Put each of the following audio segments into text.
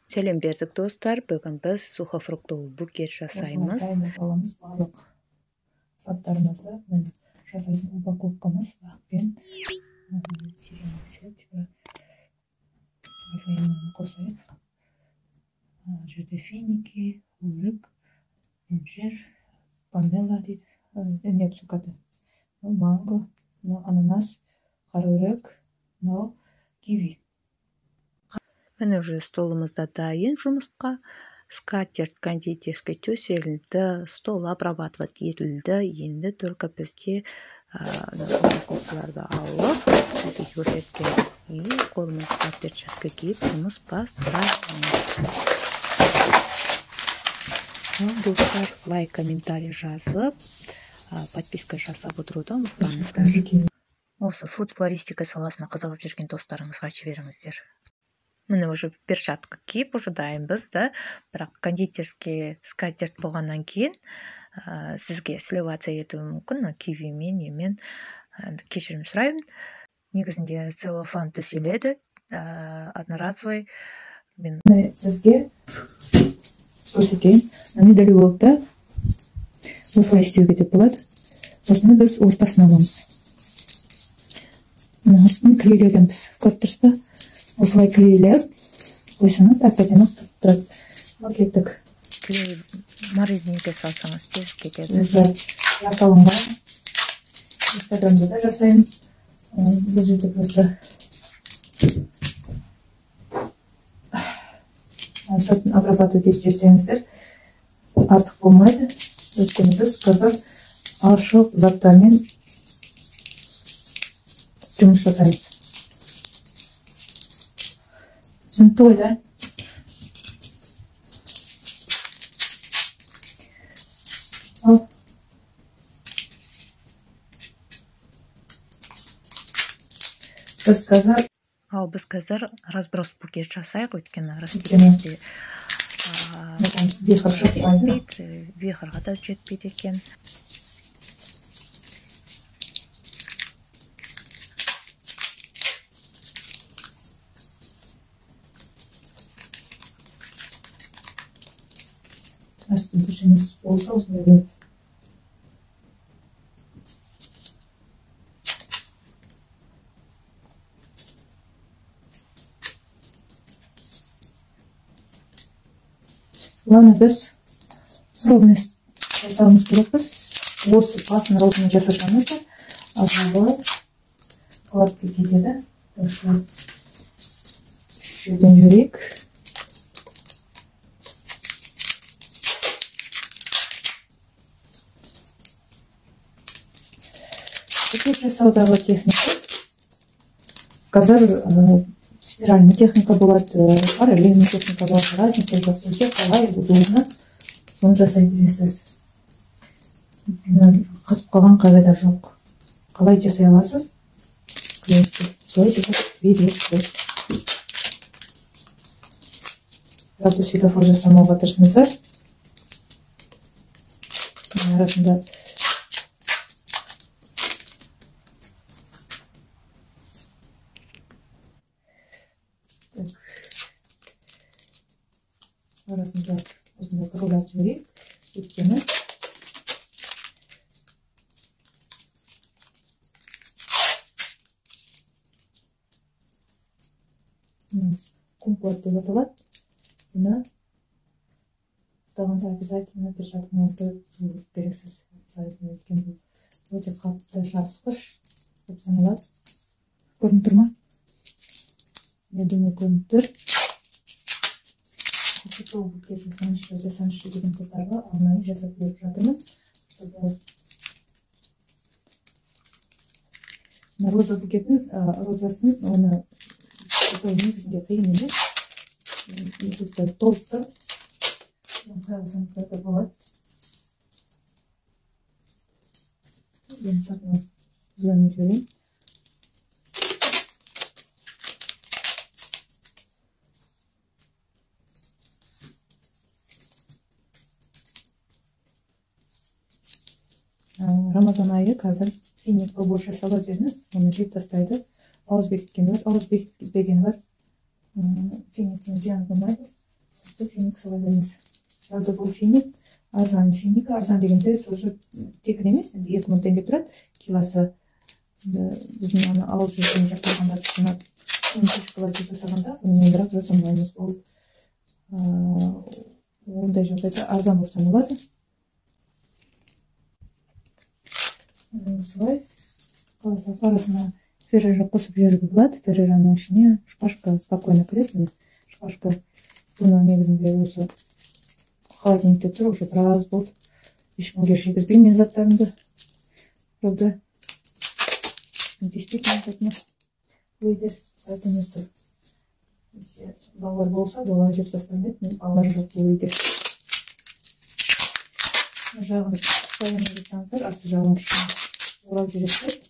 Сәлем бердік достар, бүгін біз сухофруктовый букет жасаймыз. Дайындап аламыз барлық заттарымызды. Міне жасайтын упаковкамыз бақпен типа қосайық. Жерде финики, өрік, инжир, помело дейді. Нет, цукаты. Манго, ананас, қараөрік, киви. Міне уже столымызда дайын жұмысқа. Скатерть кондитерский төселді, стол обрабатывать етілді. Енді только бізге упаковкаларды алып, бізге көрсеткен и қолымызға перчатка киіп жұмыс бастаймыз. Достар, лайк, комментарий жазып, подписка жасап отыруды ұмытпаңыздар. Осы фуд-флористика саласына қызығып жүрген достарыңызға жіберіңіздер. Міне уже перчатка киіп, уже дайынбыз да, бірақ кондитерский скатерть болғаннан кейін сізге сливация етуі мүмкін, кивимен, немен, кешірім сұраймын. Негізінде целлофан төселеді, одноразовый. Сізге көрсетейін, медалевокта осылай істеуге деп болады. Осыны біз ортасына аламыз. Астын клейлегенбіз, көріп тұрсыз ба? Осылай клейлеп қойсаңыз, әп-әдемі тұрады. Кеттік. Клей морозильникке салсаңыз тез кетеді. Арталынған инстаграмда да жасаймын. Бұл жерде просто сыртын обрабатывать етіп жүрсеңіздер артық болмайды. Өйткені біз қазір ашық заттармен жұмыс жасаймыз. Түсінікті ғой да? Біз қазір разброс букет жасайық, өйткені растекесте вихрға да жетпейді екен. Астын дұрыс болса осындай болады. Ладно, біз ровно жасауымыз керекпіз. Осы басын ровно жасасаңыз да, алдын қуатқа кетеді. Жерден жүрейік. Букет жасаудағы техника. Қазір спиральный техника болады, параллельный техника болады, разница жоқ. Сізге қалай удобно, соны жасай бересіз. Қатып қалған қағида жоқ. Қалай жасай аласыз? Клиентке солай жасап бересіз. Правда, светофор жасамауға тырысыңыздар. Арасында осындай құрылдап жіберейік. Өйткені компот деп аталады. Бұны ұстағанда обязательно перчаткаңызды жуып керексіз. Өйткені бұл өте қатты жабысқыш деп саналады. Көрініп тұр ма? Я думаю, көрініп тұр. Сол букет жасаңызшы деген қыздарға арнайы жасап беріп жатырмын. Роза букетін, розасын, оны негізінде қиын емес. Ютубта толып тұр. Қайғысаңыздар да болады. Енді сақына жүзәмен жөрейін. Рамазан айы қазір финик побольше сала беріңіз, оны жеп тастайды. Ауызбек деген бар, финиктен зиян болмайды. болмаса финик сала береміз. Правда, бұл финик арзан финик. Арзан дегенде тоже тегін емес, енді 2000 теңге тұрады килосы. Біздің аны алып жүрген жаққағанда тұсына фишкалар жасағанда бұнымен бірақ жасамаймыз. Ол ондай жағдайда арзан болып саналады. Осылай қаласа арасына феррера қосып жіберуге болады. Феррераның ішіне шпажка спокойно кіреді. Шпажка бұны негізінде осы холодильникте тұр, уже біраз болды. Ешкімге жегізбеймін мен заттарымды. Правда, действительно айтатыны өйде айтыны тұр. Если балалар болса, балалар жеп тастамайды, мен балалар жоқ бұл өйде. Жағын қойын жасаңыздар, асты жағын кішкене орап жүресіздер.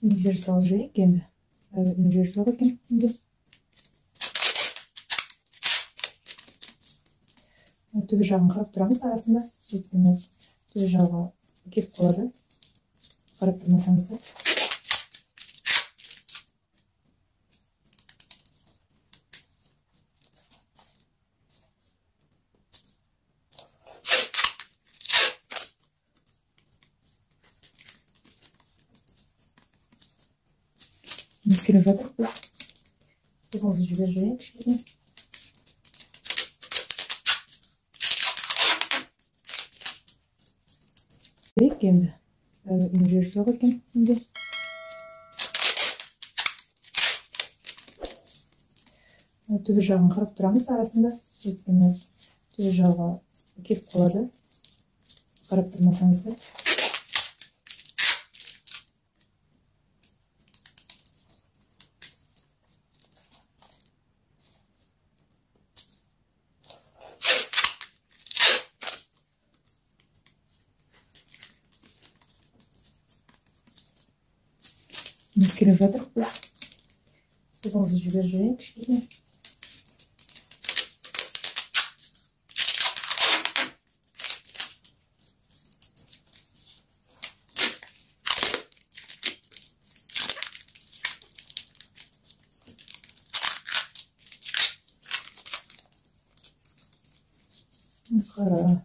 Инжир салып жіберейік енді. Инжир жоқ екен. Түбі жағын қарап тұрамыз арасында. Өйткені түбі жағы кетіп қалады. Қарап тұрмасаңыздар. Келіп жатыр біз. Бұлды жібер жайын кішкене. Берейік енді. Инжир жоқ екен. Түбі жағын қарап тұрамыз арасында. Өйткені түбі жағы кетіп қалады. Қарап тұрмасаңыздар. Келіп жатыр біз. Бұлды жібер жайын кішкене. Қара.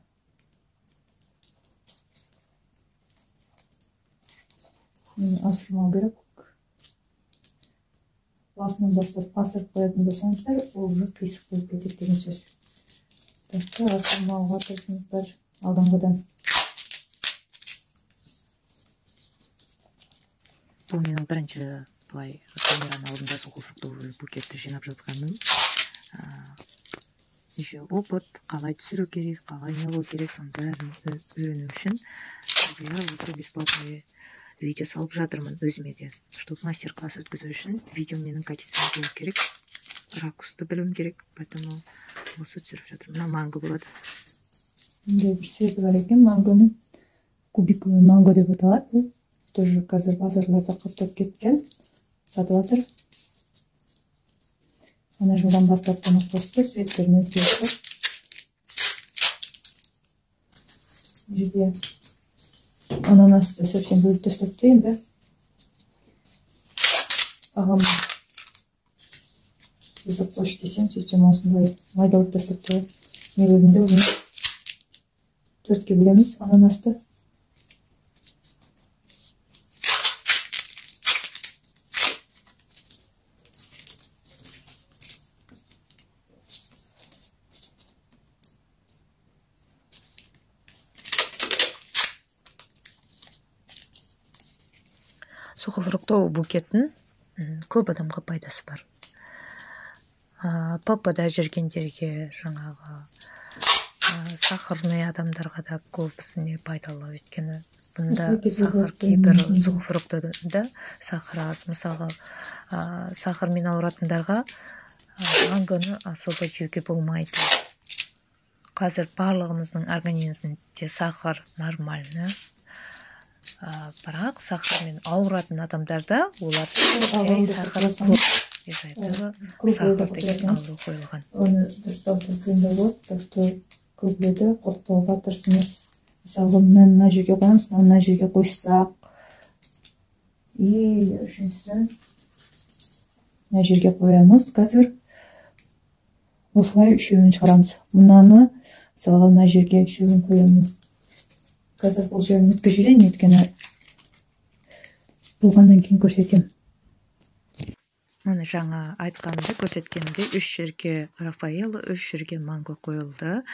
Асырмау керек. Басынан бастап асырып қоятын болсаңыздар, ол уже қисық болып кетеді деген сөз. Ташта асырмауға тырысыңыздар алдыңғыдан. Бұл менің бірінші былай камераның алдында сухофруктовый букетті жинап жатқаным. Еще опыт, қалай түсіру керек, қалай не болу керек, соның бәрін үйрену үшін я осы бесплатный видео салып жатырмын өзіме де, чтобы мастер-класс өткізу үшін видео менің качественно болу керек, ракурсты білуім керек, поэтому осы түсіріп жатырмын. Мына манго болады. Бір светі бар екен, мангоның кубиковый манго деп аталады. Бұл тоже қазір базарларда қаптап кеткен, сатып жатыр. Ана жылдан бастап бұны қосты, светтерін өзгертті. Жерде ананасты совсем бөліп тастапты енді. Ағам езіп қош десем, сөйтсем осындай майдалып тастапты. Не бөлімде оны 4-ке бөлеміз ананасты. Сухофруктовый букеттің көп адамға пайдасы бар. ПП-да жүргендерге, жаңағы сахарный адамдарға да көбісіне пайдалы, өйткені бұнда сахар кейбір сухофруктыда сахар аз. Мысалы, сахармен ауыратындарға манганы особо жеуге болмайды. Қазір барлығымыздың организмінде сахар нормальны. Бірақ сахармен ауыратын адамдарда олар жай сахар көп. Из-за этого сахар деген ауру қойылған. Оны дұрыстау түркінде болады, то что көбіледі қорқпауға тырысыңыз. Мысалы, мына жерге қоямыз, мына жерге қойсақ. И үшіншісін мына жерге қоямыз. Қазір осылай үшеуін шығарамыз. Мынаны мысалға мына жерге үшеуін қоямын. Қазір бұл жерін өткізіп жіберейін, өйткені болғаннан кейін көрсетемін. Мұны жаңа айтқанымда көрсеткенімде 3 жерге Рафаэлло, 3 жерге манго қойылды.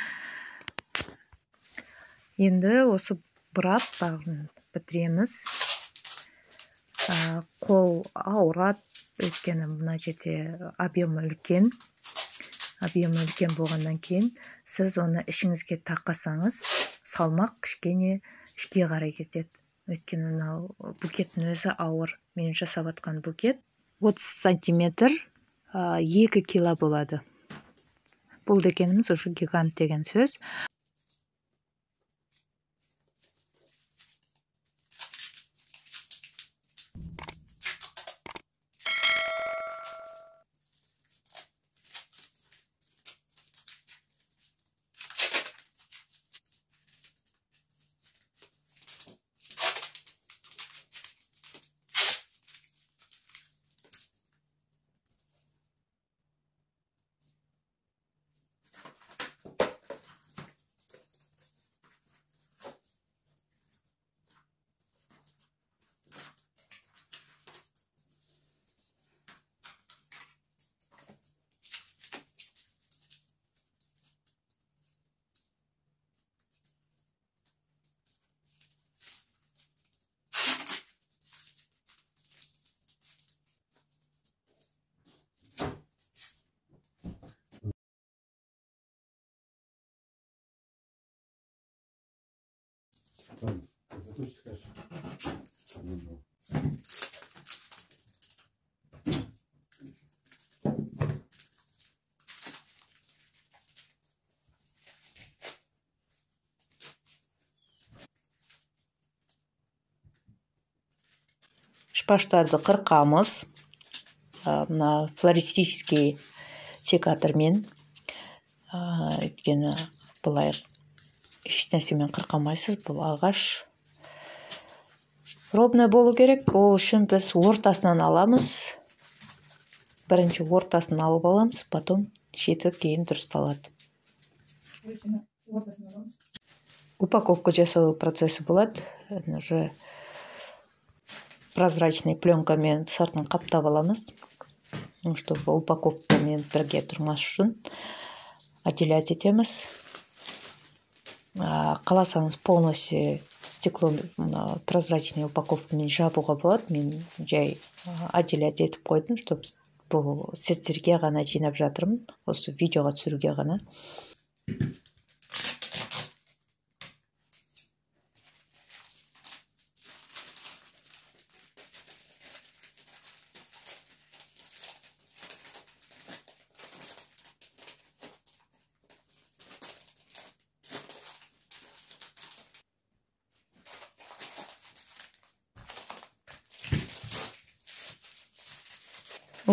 Енді осы бұрап бағын бітіреміз. Қол ауырат, өйткені мына жерде объемы үлкен. Объемы үлкен болғаннан кейін сіз оны ішіңізге таққасаңыз, салмақ кішкене ішке қарай кетеді. Өйткені мынау букеттің өзі ауыр. Мен жасап жатқан букет 30 сантиметр 2 кило болады. Бұл дегеніміз уже гигант деген сөз. Шпаштарды қырқамыз. Мына флористический секатормен. Өйткені бұлай еш нәрсемен қырқамайсыз, бұл ағаш. Ровный болу керек, ол үшін біз ортасынан аламыз. Бірінші ортасын алып аламыз, потом шеті кейін дұрысталады. Упаковка жасау процесі болады. Уже прозрачный пленкамен сыртын қаптап аламыз, чтобы упаковкамен бірге тұрмас үшін отделять етеміз. Қаласаңыз полностью стекло прозрачный упаковкамен жабуға болады. Мен жай отделять етіп қойдым, чтобы бұл сіздерге ғана жинап жатырмын, осы видеоға түсіруге ғана.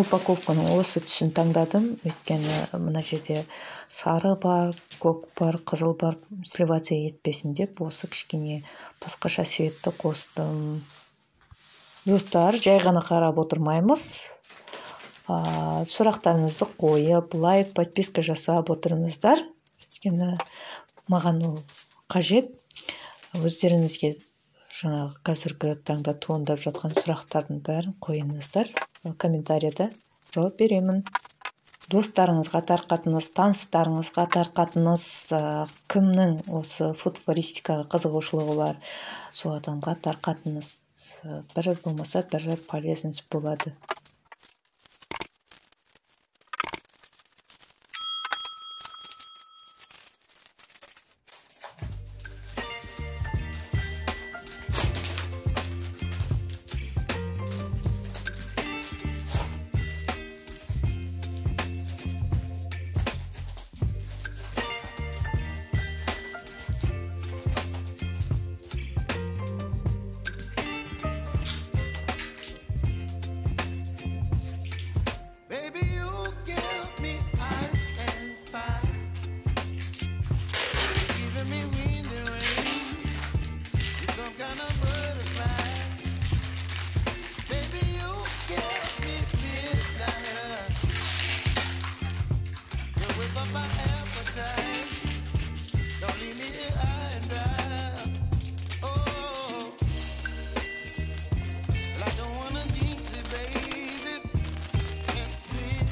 Упаковканың осы түсін таңдадым, өйткені мына жерде сары бар, көк бар, қызыл бар, сливация етпесін деп, осы кішкене басқаша светті қостым. Достар, жай ғана қарап отырмаймыз. Сұрақтарыңызды қойып, лайк, подписка жасап отырыңыздар. Өйткені маған ол қажет. Өздеріңізге жаңағы қазіргі таңда туындап жатқан сұрақтардың бәрін қойыңыздар. Комментарияда жауап беремін. Достарыңызға тарқатыңыз, таныстарыңызға тарқатыңыз, кімнің осы фуд-флористикаға қызығушылығы бар, сол адамға тарқатыңыз. Бірі болмаса, бірі полезность болады. my appetite. Don't leave me here high and dry. Oh, well, I don't wanna jinx it, baby. And feel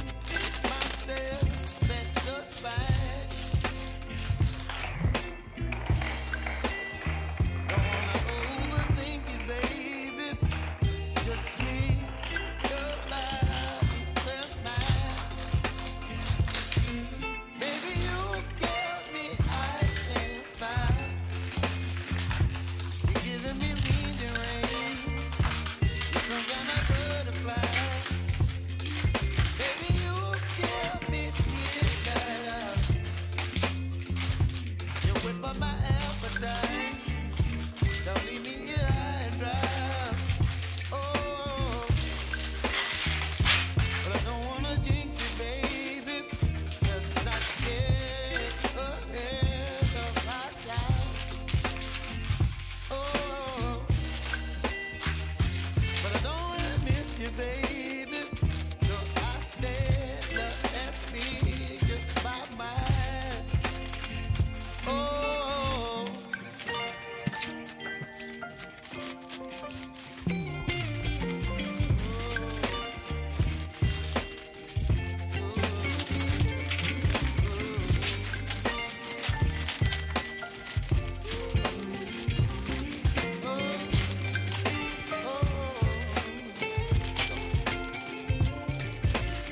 myself at the spine. Don't wanna overthink it, baby. It's just me, your life, and mine. Baby, you give me ice and fire. You're giving me wind and rain. You're some kind of butterfly. Baby, you give me midnight. You whip up my appetite. Don't leave me here high and dry. Oh, but I don't wanna jinx it, baby. Just not get ahead of myself. Oh, but I don't wanna miss you, baby. So I stand up and speak just my mind. Oh,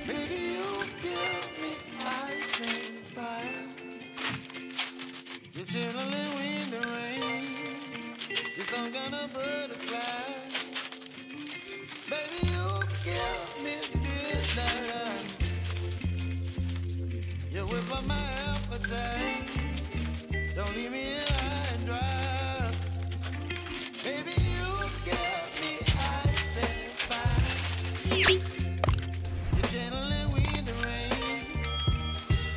baby, you give me ice and fire. You're chilling wind and rain. You're some kind of butterfly. Baby, you give me midnight. You whip up my appetite. Don't leave me here high and dry. Baby, you give me ice and fire. You're channeling wind and rain.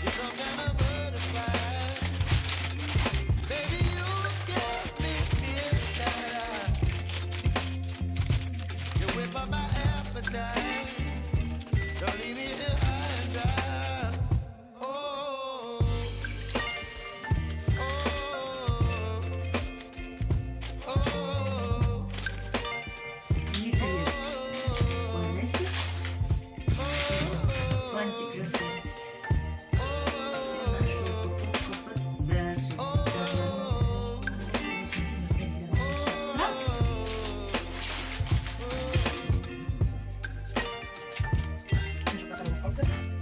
You're some kind of butterfly. Baby, you give me midnight. You whip up my appetite. Don't leave me here high and dry. Oh, oh, oh, Николет. Понесешь? Пантик жасимыз. Все наши упаковка даже даже